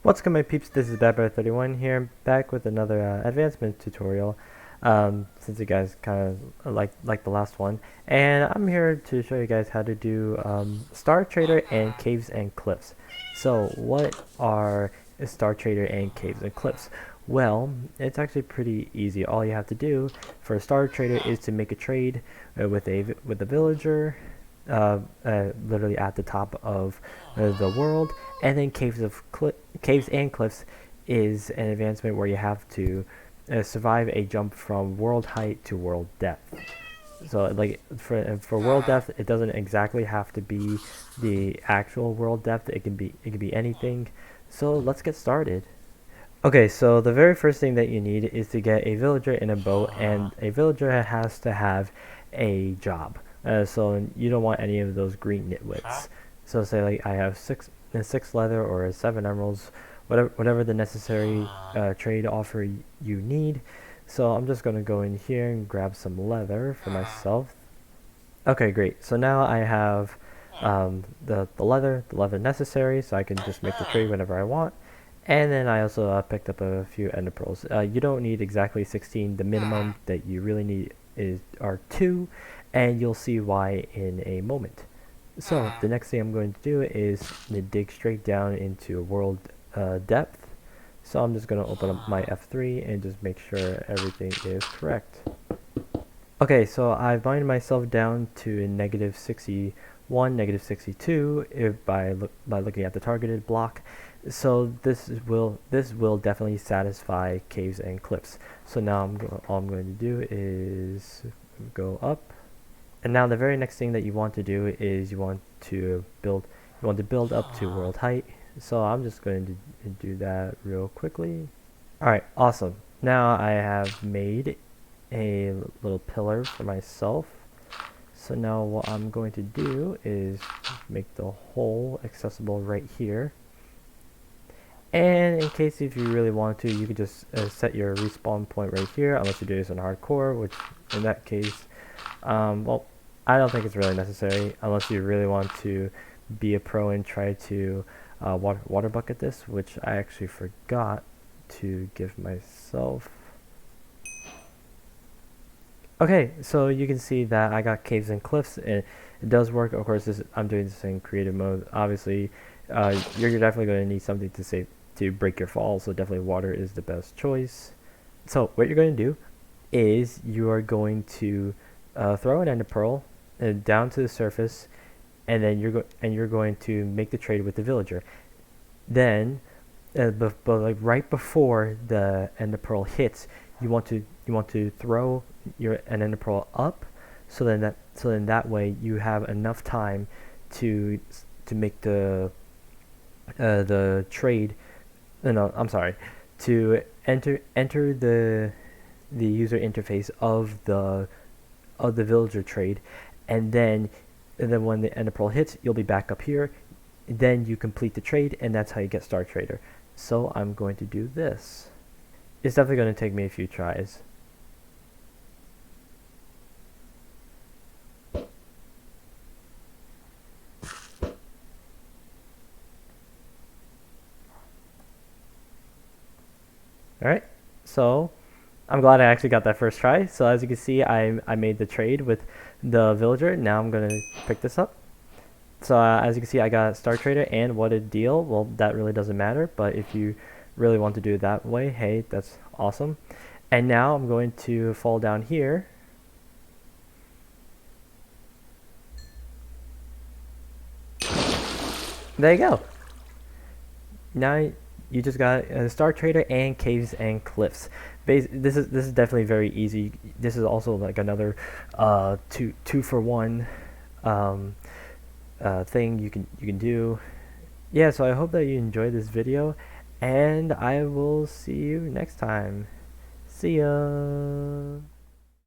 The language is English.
What's good, my peeps? This is BadBear31 here, back with another advancement tutorial. Since you guys kind of like the last one, and I'm here to show you guys how to do Star Trader and Caves and Cliffs. So, what are Star Trader and Caves and Cliffs? Well, it's actually pretty easy. All you have to do for a Star Trader is to make a trade with a villager. Literally at the top of the world, and then caves and cliffs is an advancement where you have to survive a jump from world height to world depth. So like for world depth, it doesn't exactly have to be the actual world depth. It can be anything. So let's get started. Okay, so the very first thing that you need is to get a villager in a boat, and a villager has to have a job. So you don't want any of those green nitwits. So say like I have six leather or 7 emeralds, whatever the necessary trade offer you need. So I'm just gonna go in here and grab some leather for myself. Okay, great. So now I have the leather necessary, so I can just make the trade whenever I want. And then I also picked up a few ender pearls. You don't need exactly 16. The minimum that you really need are 2, and you'll see why in a moment. So the next thing I'm going to do is dig straight down into world depth. So I'm just going to open up my F3 and just make sure everything is correct. Okay, so I've mined myself down to negative 61, negative 62 by looking at the targeted block. So this will definitely satisfy caves and cliffs. So now all I'm going to do is go up, and now the very next thing that you want to do is you want to build up to world height. So I'm just going to do that real quickly. Alright, awesome. Now I have made a little pillar for myself. So now what I'm going to do is make the hole accessible right here. And in case if you really want to, you could just set your respawn point right here, unless you do this in hardcore, which in that case, well, I don't think it's really necessary, unless you really want to be a pro and try to water bucket this, which I actually forgot to give myself. Okay, so you can see that I got caves and cliffs, and it does work. Of course, I'm doing this in creative mode. Obviously, you're definitely going to need something to break your fall, so definitely water is the best choice. So what you're going to do is you are going to throw an ender pearl down to the surface, and then you're going to make the trade with the villager. Then, but like right before the ender pearl hits, you want to throw an ender pearl up, so then that way you have enough time to make the trade. No, I'm sorry. To enter the user interface of the villager trade, and then when the ender pearl hits, you'll be back up here. Then you complete the trade, and that's how you get Star Trader. So I'm going to do this. It's definitely going to take me a few tries. Alright, so I'm glad I actually got that first try. So as you can see, I made the trade with the villager. Now I'm going to pick this up. So as you can see, I got Star Trader, and what a deal. Well, that really doesn't matter, but if you really want to do it that way, hey, that's awesome. And now I'm going to fall down here. There you go. Now you just got a Star Trader and caves and cliffs. This is definitely very easy. This is also like another two for one thing you can do. Yeah, so I hope that you enjoyed this video, and I will see you next time. See ya.